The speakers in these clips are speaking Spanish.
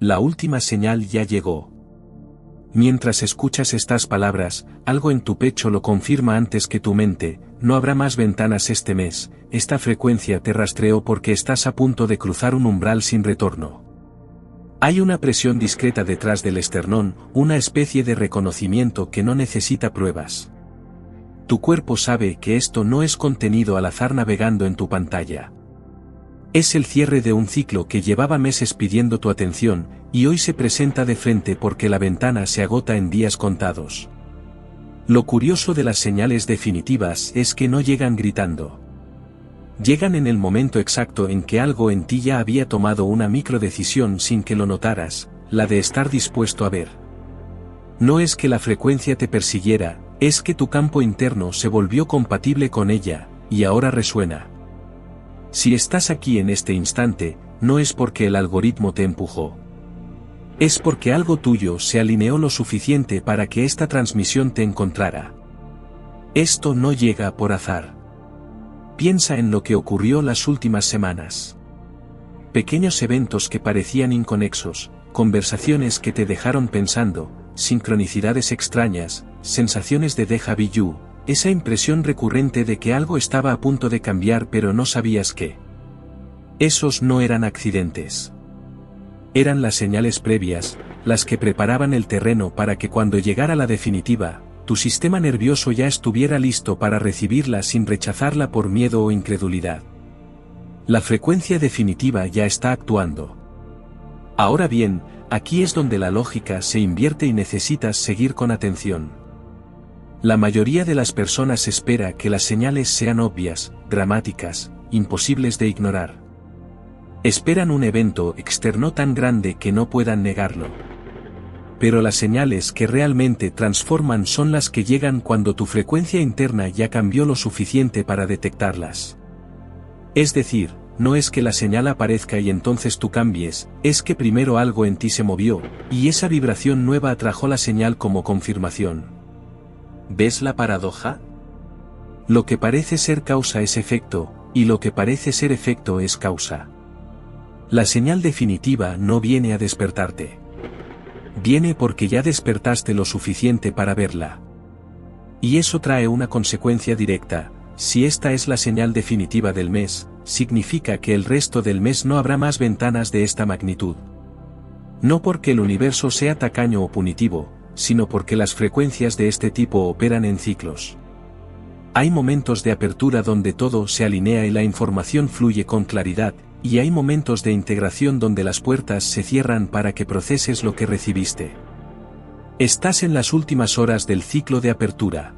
La última señal ya llegó. Mientras escuchas estas palabras, algo en tu pecho lo confirma antes que tu mente: no habrá más ventanas este mes. Esta frecuencia te rastreó porque estás a punto de cruzar un umbral sin retorno. Hay una presión discreta detrás del esternón, una especie de reconocimiento que no necesita pruebas. Tu cuerpo sabe que esto no es contenido al azar navegando en tu pantalla. Es el cierre de un ciclo que llevaba meses pidiendo tu atención, y hoy se presenta de frente porque la ventana se agota en días contados. Lo curioso de las señales definitivas es que no llegan gritando. Llegan en el momento exacto en que algo en ti ya había tomado una microdecisión sin que lo notaras, la de estar dispuesto a ver. No es que la frecuencia te persiguiera, es que tu campo interno se volvió compatible con ella, y ahora resuena. Si estás aquí en este instante, no es porque el algoritmo te empujó. Es porque algo tuyo se alineó lo suficiente para que esta transmisión te encontrara. Esto no llega por azar. Piensa en lo que ocurrió las últimas semanas. Pequeños eventos que parecían inconexos, conversaciones que te dejaron pensando, sincronicidades extrañas, sensaciones de déjà vu, esa impresión recurrente de que algo estaba a punto de cambiar pero no sabías qué. Esos no eran accidentes. Eran las señales previas, las que preparaban el terreno para que cuando llegara la definitiva, tu sistema nervioso ya estuviera listo para recibirla sin rechazarla por miedo o incredulidad. La frecuencia definitiva ya está actuando. Ahora bien, aquí es donde la lógica se invierte y necesitas seguir con atención. La mayoría de las personas espera que las señales sean obvias, dramáticas, imposibles de ignorar. Esperan un evento externo tan grande que no puedan negarlo. Pero las señales que realmente transforman son las que llegan cuando tu frecuencia interna ya cambió lo suficiente para detectarlas. Es decir, no es que la señal aparezca y entonces tú cambies, es que primero algo en ti se movió, y esa vibración nueva atrajo la señal como confirmación. ¿Ves la paradoja? Lo que parece ser causa es efecto, y lo que parece ser efecto es causa. La señal definitiva no viene a despertarte. Viene porque ya despertaste lo suficiente para verla. Y eso trae una consecuencia directa: si esta es la señal definitiva del mes, significa que el resto del mes no habrá más ventanas de esta magnitud. No porque el universo sea tacaño o punitivo, sino porque las frecuencias de este tipo operan en ciclos. Hay momentos de apertura donde todo se alinea y la información fluye con claridad, y hay momentos de integración donde las puertas se cierran para que proceses lo que recibiste. Estás en las últimas horas del ciclo de apertura.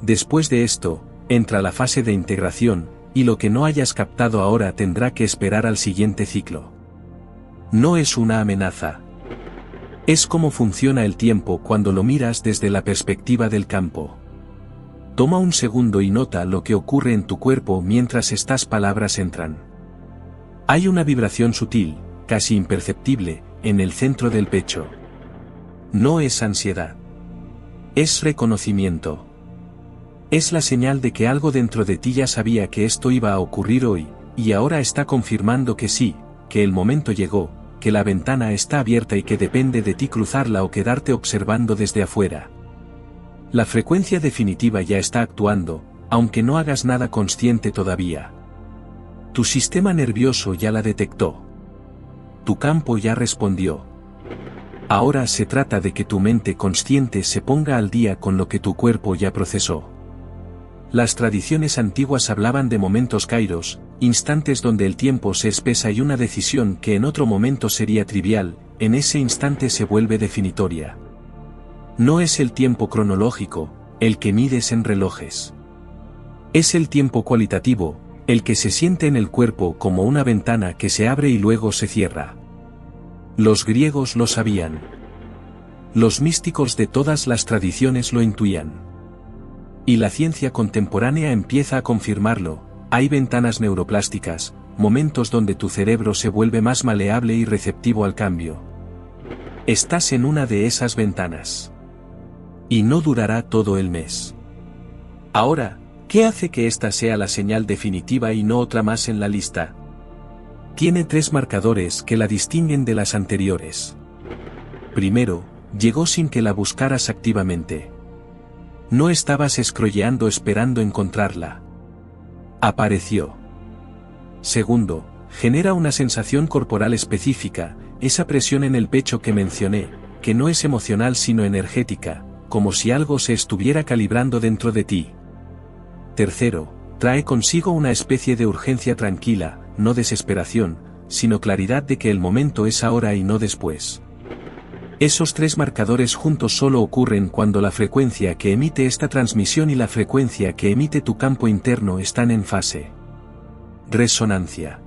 Después de esto, entra la fase de integración, y lo que no hayas captado ahora tendrá que esperar al siguiente ciclo. No es una amenaza. Es como funciona el tiempo cuando lo miras desde la perspectiva del campo. Toma un segundo y nota lo que ocurre en tu cuerpo mientras estas palabras entran. Hay una vibración sutil, casi imperceptible, en el centro del pecho. No es ansiedad. Es reconocimiento. Es la señal de que algo dentro de ti ya sabía que esto iba a ocurrir hoy, y ahora está confirmando que sí, que el momento llegó, que la ventana está abierta y que depende de ti cruzarla o quedarte observando desde afuera. La frecuencia definitiva ya está actuando, aunque no hagas nada consciente todavía. Tu sistema nervioso ya la detectó. Tu campo ya respondió. Ahora se trata de que tu mente consciente se ponga al día con lo que tu cuerpo ya procesó. Las tradiciones antiguas hablaban de momentos kairos, instantes donde el tiempo se espesa y una decisión que en otro momento sería trivial, en ese instante se vuelve definitoria. No es el tiempo cronológico, el que mides en relojes. Es el tiempo cualitativo, el que se siente en el cuerpo como una ventana que se abre y luego se cierra. Los griegos lo sabían. Los místicos de todas las tradiciones lo intuían. Y la ciencia contemporánea empieza a confirmarlo. Hay ventanas neuroplásticas, momentos donde tu cerebro se vuelve más maleable y receptivo al cambio. Estás en una de esas ventanas. Y no durará todo el mes. Ahora, ¿qué hace que esta sea la señal definitiva y no otra más en la lista? Tiene 3 marcadores que la distinguen de las anteriores. Primero, llegó sin que la buscaras activamente. No estabas scrolleando esperando encontrarla. Apareció. Segundo, genera una sensación corporal específica, esa presión en el pecho que mencioné, que no es emocional sino energética, como si algo se estuviera calibrando dentro de ti. Tercero, trae consigo una especie de urgencia tranquila, no desesperación, sino claridad de que el momento es ahora y no después. Esos 3 marcadores juntos solo ocurren cuando la frecuencia que emite esta transmisión y la frecuencia que emite tu campo interno están en fase resonancia.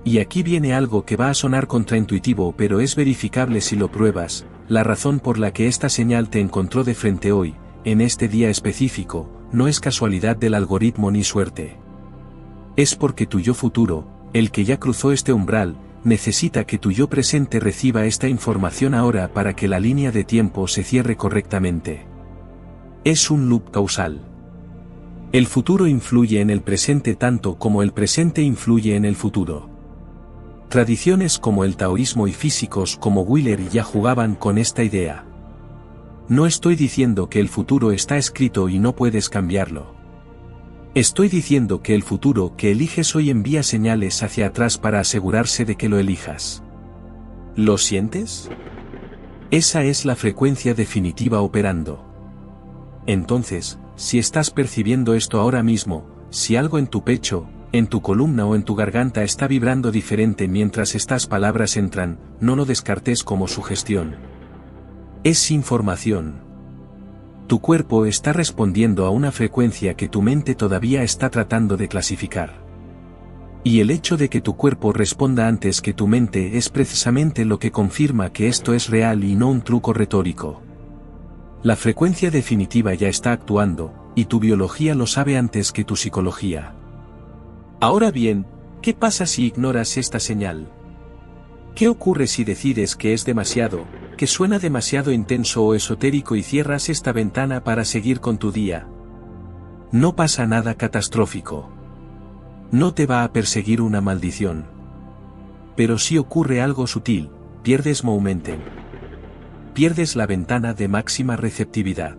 Y aquí viene algo que va a sonar contraintuitivo pero es verificable si lo pruebas, la razón por la que esta señal te encontró de frente hoy, en este día específico, no es casualidad del algoritmo ni suerte. Es porque tu yo futuro, el que ya cruzó este umbral, necesita que tu yo presente reciba esta información ahora para que la línea de tiempo se cierre correctamente. Es un loop causal. El futuro influye en el presente tanto como el presente influye en el futuro. Tradiciones como el taoísmo y físicos como Wheeler ya jugaban con esta idea. No estoy diciendo que el futuro está escrito y no puedes cambiarlo. Estoy diciendo que el futuro que eliges hoy envía señales hacia atrás para asegurarse de que lo elijas. ¿Lo sientes? Esa es la frecuencia definitiva operando. Entonces, si estás percibiendo esto ahora mismo, si algo en tu pecho, en tu columna o en tu garganta está vibrando diferente mientras estas palabras entran, no lo descartes como sugestión. Es información. Tu cuerpo está respondiendo a una frecuencia que tu mente todavía está tratando de clasificar. Y el hecho de que tu cuerpo responda antes que tu mente es precisamente lo que confirma que esto es real y no un truco retórico. La frecuencia definitiva ya está actuando, y tu biología lo sabe antes que tu psicología. Ahora bien, ¿qué pasa si ignoras esta señal? ¿Qué ocurre si decides que es demasiado, que suena demasiado intenso o esotérico y cierras esta ventana para seguir con tu día? No pasa nada catastrófico. No te va a perseguir una maldición. Pero si ocurre algo sutil, pierdes momentum. Pierdes la ventana de máxima receptividad.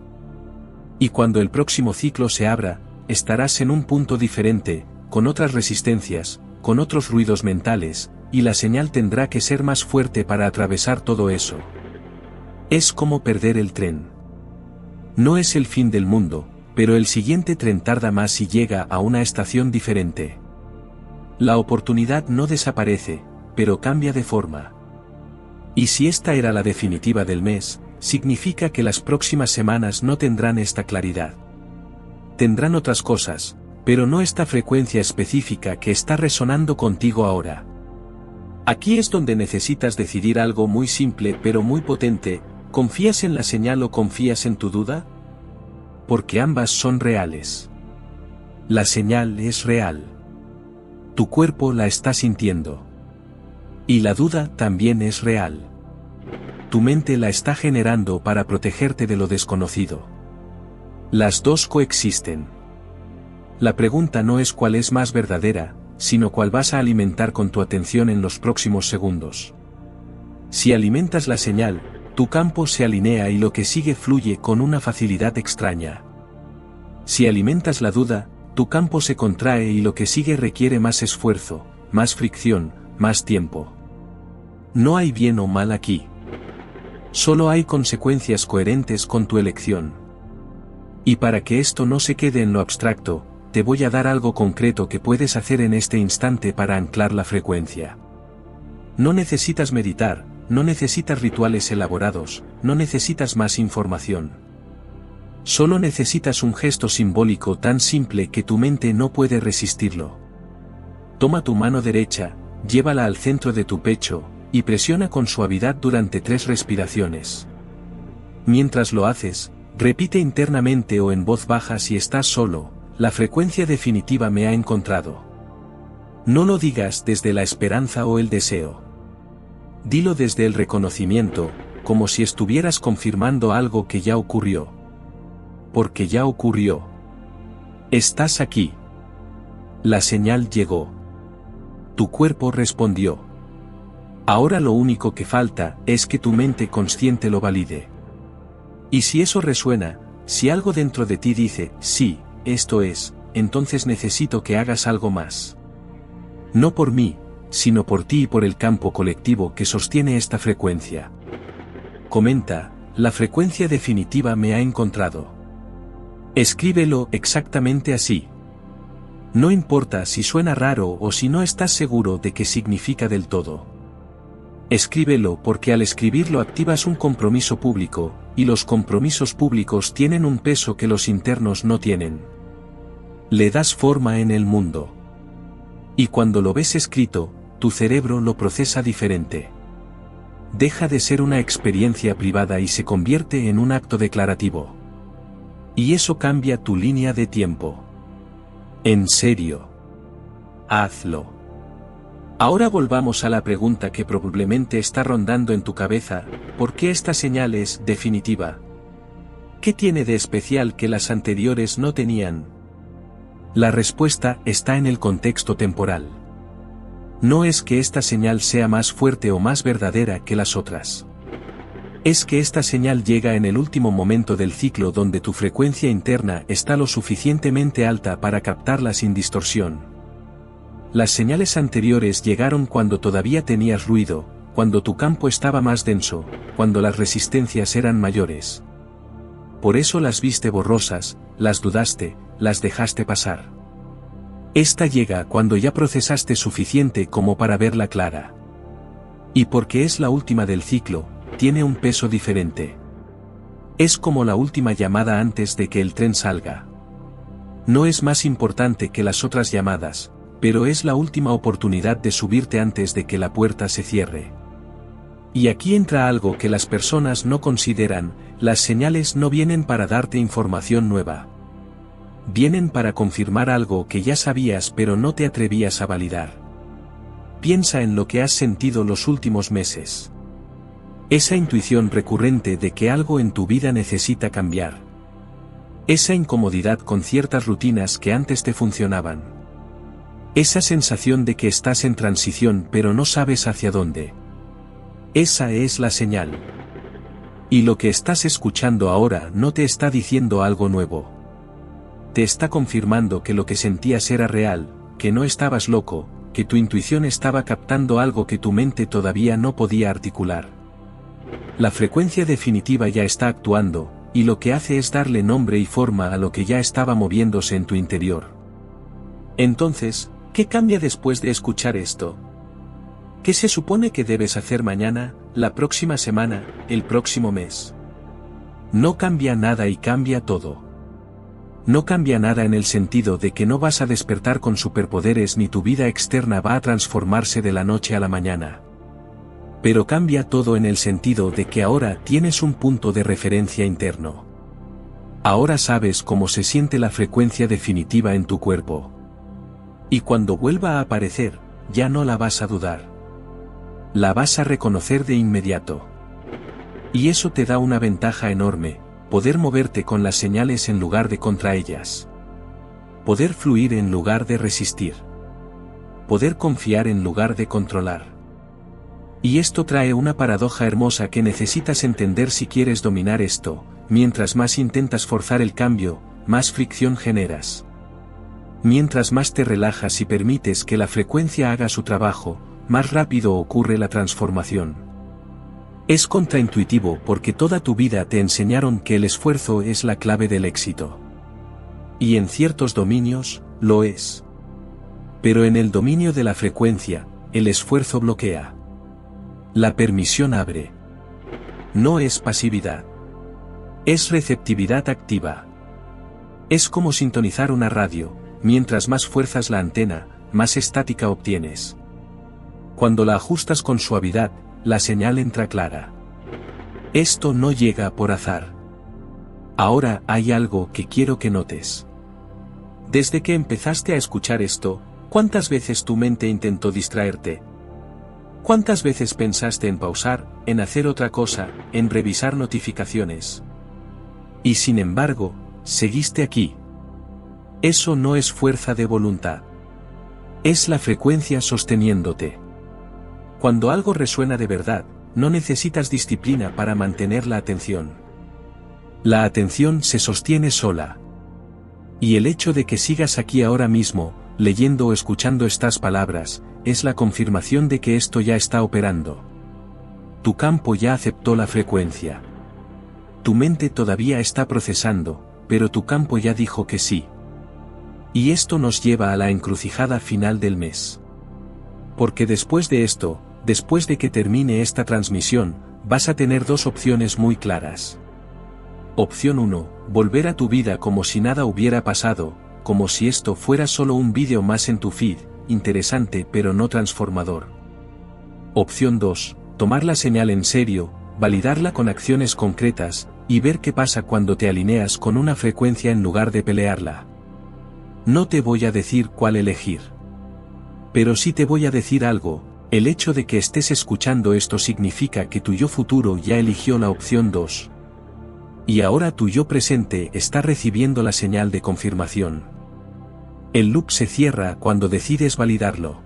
Y cuando el próximo ciclo se abra, estarás en un punto diferente, con otras resistencias, con otros ruidos mentales, y la señal tendrá que ser más fuerte para atravesar todo eso. Es como perder el tren. No es el fin del mundo, pero el siguiente tren tarda más y llega a una estación diferente. La oportunidad no desaparece, pero cambia de forma. Y si esta era la definitiva del mes, significa que las próximas semanas no tendrán esta claridad. Tendrán otras cosas, pero no esta frecuencia específica que está resonando contigo ahora. Aquí es donde necesitas decidir algo muy simple pero muy potente: ¿confías en la señal o confías en tu duda? Porque ambas son reales. La señal es real. Tu cuerpo la está sintiendo. Y la duda también es real. Tu mente la está generando para protegerte de lo desconocido. Las dos coexisten. La pregunta no es cuál es más verdadera, sino cuál vas a alimentar con tu atención en los próximos segundos. Si alimentas la señal, tu campo se alinea y lo que sigue fluye con una facilidad extraña. Si alimentas la duda, tu campo se contrae y lo que sigue requiere más esfuerzo, más fricción, más tiempo. No hay bien o mal aquí. Solo hay consecuencias coherentes con tu elección. Y para que esto no se quede en lo abstracto, te voy a dar algo concreto que puedes hacer en este instante para anclar la frecuencia. No necesitas meditar, no necesitas rituales elaborados, no necesitas más información. Solo necesitas un gesto simbólico tan simple que tu mente no puede resistirlo. Toma tu mano derecha, llévala al centro de tu pecho, y presiona con suavidad durante 3 respiraciones. Mientras lo haces, repite internamente o en voz baja si estás solo: la frecuencia definitiva me ha encontrado. No lo digas desde la esperanza o el deseo. Dilo desde el reconocimiento, como si estuvieras confirmando algo que ya ocurrió. Porque ya ocurrió. Estás aquí. La señal llegó. Tu cuerpo respondió. Ahora lo único que falta es que tu mente consciente lo valide. Y si eso resuena, si algo dentro de ti dice, sí, esto es, entonces necesito que hagas algo más. No por mí, sino por ti y por el campo colectivo que sostiene esta frecuencia. Comenta, la frecuencia definitiva me ha encontrado. Escríbelo exactamente así. No importa si suena raro o si no estás seguro de qué significa del todo. Escríbelo porque al escribirlo activas un compromiso público, y los compromisos públicos tienen un peso que los internos no tienen. Le das forma en el mundo. Y cuando lo ves escrito, tu cerebro lo procesa diferente. Deja de ser una experiencia privada y se convierte en un acto declarativo. Y eso cambia tu línea de tiempo. En serio. Hazlo. Ahora volvamos a la pregunta que probablemente está rondando en tu cabeza, ¿por qué esta señal es definitiva? ¿Qué tiene de especial que las anteriores no tenían? La respuesta está en el contexto temporal. No es que esta señal sea más fuerte o más verdadera que las otras. Es que esta señal llega en el último momento del ciclo donde tu frecuencia interna está lo suficientemente alta para captarla sin distorsión. Las señales anteriores llegaron cuando todavía tenías ruido, cuando tu campo estaba más denso, cuando las resistencias eran mayores. Por eso las viste borrosas, las dudaste, las dejaste pasar. Esta llega cuando ya procesaste suficiente como para verla clara. Y porque es la última del ciclo, tiene un peso diferente. Es como la última llamada antes de que el tren salga. No es más importante que las otras llamadas, pero es la última oportunidad de subirte antes de que la puerta se cierre. Y aquí entra algo que las personas no consideran, las señales no vienen para darte información nueva. Vienen para confirmar algo que ya sabías pero no te atrevías a validar. Piensa en lo que has sentido los últimos meses. Esa intuición recurrente de que algo en tu vida necesita cambiar. Esa incomodidad con ciertas rutinas que antes te funcionaban. Esa sensación de que estás en transición pero no sabes hacia dónde. Esa es la señal. Y lo que estás escuchando ahora no te está diciendo algo nuevo. Te está confirmando que lo que sentías era real, que no estabas loco, que tu intuición estaba captando algo que tu mente todavía no podía articular. La frecuencia definitiva ya está actuando, y lo que hace es darle nombre y forma a lo que ya estaba moviéndose en tu interior. Entonces, ¿qué cambia después de escuchar esto? ¿Qué se supone que debes hacer mañana, la próxima semana, el próximo mes? No cambia nada y cambia todo. No cambia nada en el sentido de que no vas a despertar con superpoderes ni tu vida externa va a transformarse de la noche a la mañana. Pero cambia todo en el sentido de que ahora tienes un punto de referencia interno. Ahora sabes cómo se siente la frecuencia definitiva en tu cuerpo. Y cuando vuelva a aparecer, ya no la vas a dudar. La vas a reconocer de inmediato. Y eso te da una ventaja enorme, poder moverte con las señales en lugar de contra ellas. Poder fluir en lugar de resistir. Poder confiar en lugar de controlar. Y esto trae una paradoja hermosa que necesitas entender si quieres dominar esto. Mientras más intentas forzar el cambio, más fricción generas. Mientras más te relajas y permites que la frecuencia haga su trabajo, más rápido ocurre la transformación. Es contraintuitivo porque toda tu vida te enseñaron que el esfuerzo es la clave del éxito. Y en ciertos dominios, lo es. Pero en el dominio de la frecuencia, el esfuerzo bloquea. La permisión abre. No es pasividad. Es receptividad activa. Es como sintonizar una radio, mientras más fuerzas la antena, más estática obtienes. Cuando la ajustas con suavidad, la señal entra clara. Esto no llega por azar. Ahora hay algo que quiero que notes. Desde que empezaste a escuchar esto, ¿cuántas veces tu mente intentó distraerte? ¿Cuántas veces pensaste en pausar, en hacer otra cosa, en revisar notificaciones? Y sin embargo, seguiste aquí. Eso no es fuerza de voluntad. Es la frecuencia sosteniéndote. Cuando algo resuena de verdad, no necesitas disciplina para mantener la atención. La atención se sostiene sola. Y el hecho de que sigas aquí ahora mismo, leyendo o escuchando estas palabras, es la confirmación de que esto ya está operando. Tu campo ya aceptó la frecuencia. Tu mente todavía está procesando, pero tu campo ya dijo que sí. Y esto nos lleva a la encrucijada final del mes. Porque después de esto, después de que termine esta transmisión, vas a tener dos opciones muy claras. Opción 1, volver a tu vida como si nada hubiera pasado, como si esto fuera solo un vídeo más en tu feed, interesante pero no transformador. Opción 2, tomar la señal en serio, validarla con acciones concretas, y ver qué pasa cuando te alineas con una frecuencia en lugar de pelearla. No te voy a decir cuál elegir. Pero sí te voy a decir algo, el hecho de que estés escuchando esto significa que tu yo futuro ya eligió la opción 2. Y ahora tu yo presente está recibiendo la señal de confirmación. El loop se cierra cuando decides validarlo.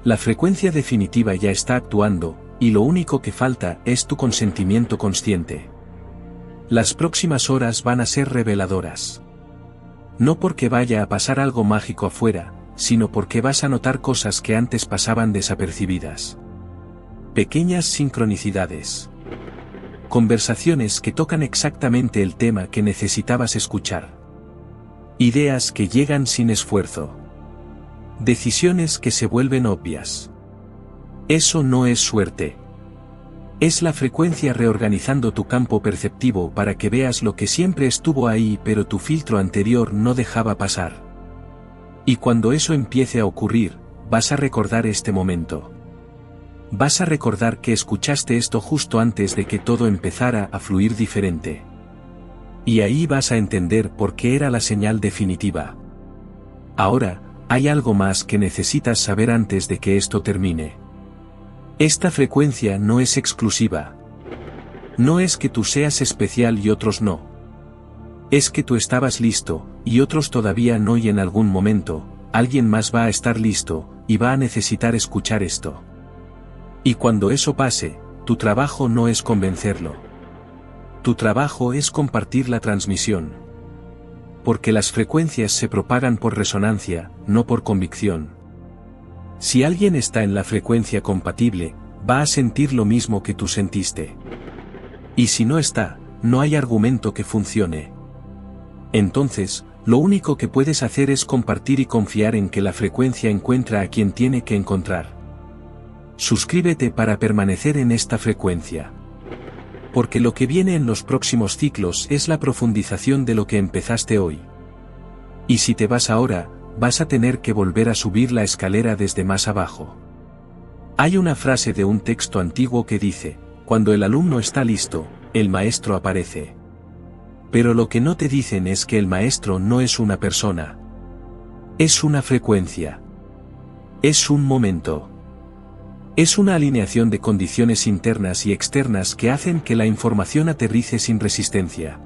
La frecuencia definitiva ya está actuando, y lo único que falta es tu consentimiento consciente. Las próximas horas van a ser reveladoras. No porque vaya a pasar algo mágico afuera, sino porque vas a notar cosas que antes pasaban desapercibidas. Pequeñas sincronicidades. Conversaciones que tocan exactamente el tema que necesitabas escuchar. Ideas que llegan sin esfuerzo. Decisiones que se vuelven obvias. Eso no es suerte. Es la frecuencia reorganizando tu campo perceptivo para que veas lo que siempre estuvo ahí pero tu filtro anterior no dejaba pasar. Y cuando eso empiece a ocurrir, vas a recordar este momento. Vas a recordar que escuchaste esto justo antes de que todo empezara a fluir diferente. Y ahí vas a entender por qué era la señal definitiva. Ahora, hay algo más que necesitas saber antes de que esto termine. Esta frecuencia no es exclusiva. No es que tú seas especial y otros no. Es que tú estabas listo, y otros todavía no, y en algún momento, alguien más va a estar listo, y va a necesitar escuchar esto. Y cuando eso pase, tu trabajo no es convencerlo. Tu trabajo es compartir la transmisión. Porque las frecuencias se propagan por resonancia, no por convicción. Si alguien está en la frecuencia compatible, va a sentir lo mismo que tú sentiste. Y si no está, no hay argumento que funcione. Entonces, lo único que puedes hacer es compartir y confiar en que la frecuencia encuentra a quien tiene que encontrar. Suscríbete para permanecer en esta frecuencia. Porque lo que viene en los próximos ciclos es la profundización de lo que empezaste hoy. Y si te vas ahora, vas a tener que volver a subir la escalera desde más abajo. Hay una frase de un texto antiguo que dice, cuando el alumno está listo, el maestro aparece. Pero lo que no te dicen es que el maestro no es una persona. Es una frecuencia. Es un momento. Es una alineación de condiciones internas y externas que hacen que la información aterrice sin resistencia.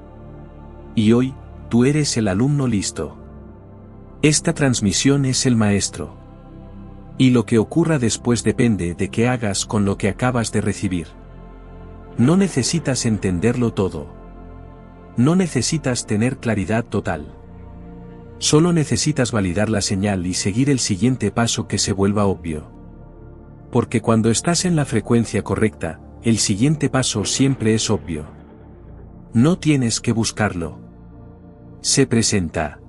Y hoy, tú eres el alumno listo. Esta transmisión es el maestro. Y lo que ocurra después depende de qué hagas con lo que acabas de recibir. No necesitas entenderlo todo. No necesitas tener claridad total. Solo necesitas validar la señal y seguir el siguiente paso que se vuelva obvio. Porque cuando estás en la frecuencia correcta, el siguiente paso siempre es obvio. No tienes que buscarlo. Se presenta.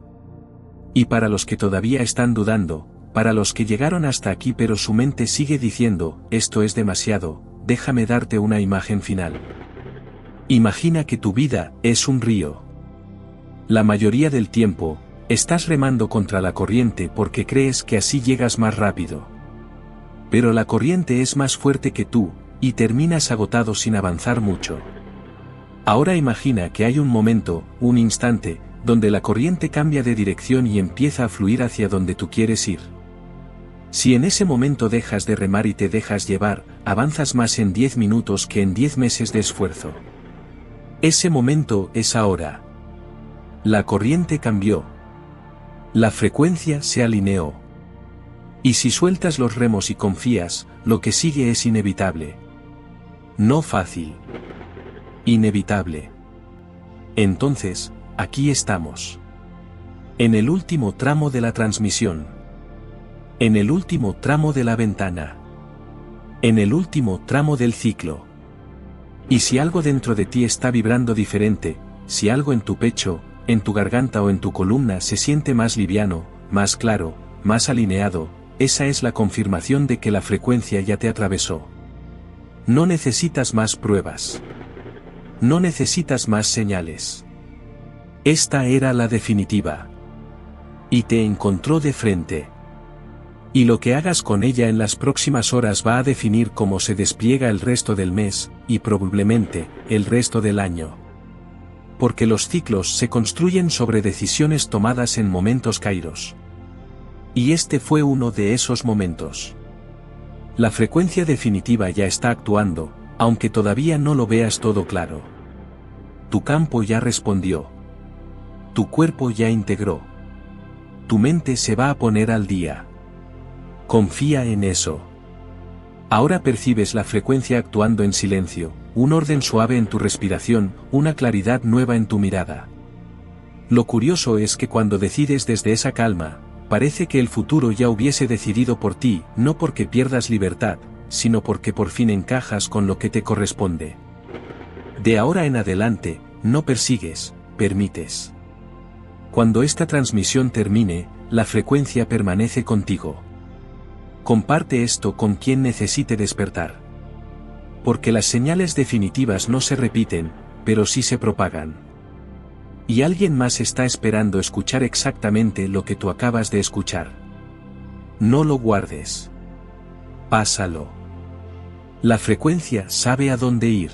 Y para los que todavía están dudando, para los que llegaron hasta aquí pero su mente sigue diciendo, esto es demasiado, déjame darte una imagen final. Imagina que tu vida es un río. La mayoría del tiempo, estás remando contra la corriente porque crees que así llegas más rápido. Pero la corriente es más fuerte que tú, y terminas agotado sin avanzar mucho. Ahora imagina que hay un momento, un instante, donde la corriente cambia de dirección y empieza a fluir hacia donde tú quieres ir. Si en ese momento dejas de remar y te dejas llevar, avanzas más en 10 minutos que en 10 meses de esfuerzo. Ese momento es ahora. La corriente cambió. La frecuencia se alineó. Y si sueltas los remos y confías, lo que sigue es inevitable. No fácil. Inevitable. Entonces, aquí estamos. En el último tramo de la transmisión. En el último tramo de la ventana. En el último tramo del ciclo. Y si algo dentro de ti está vibrando diferente, si algo en tu pecho, en tu garganta o en tu columna se siente más liviano, más claro, más alineado, esa es la confirmación de que la frecuencia ya te atravesó. No necesitas más pruebas. No necesitas más señales. Esta era la definitiva. Y te encontró de frente. Y lo que hagas con ella en las próximas horas va a definir cómo se despliega el resto del mes, y probablemente, el resto del año. Porque los ciclos se construyen sobre decisiones tomadas en momentos kairos. Y este fue uno de esos momentos. La frecuencia definitiva ya está actuando, aunque todavía no lo veas todo claro. Tu campo ya respondió. Tu cuerpo ya integró. Tu mente se va a poner al día. Confía en eso. Ahora percibes la frecuencia actuando en silencio, un orden suave en tu respiración, una claridad nueva en tu mirada. Lo curioso es que cuando decides desde esa calma, parece que el futuro ya hubiese decidido por ti, no porque pierdas libertad, sino porque por fin encajas con lo que te corresponde. De ahora en adelante, no persigues, permites. Cuando esta transmisión termine, la frecuencia permanece contigo. Comparte esto con quien necesite despertar. Porque las señales definitivas no se repiten, pero sí se propagan. Y alguien más está esperando escuchar exactamente lo que tú acabas de escuchar. No lo guardes. Pásalo. La frecuencia sabe a dónde ir.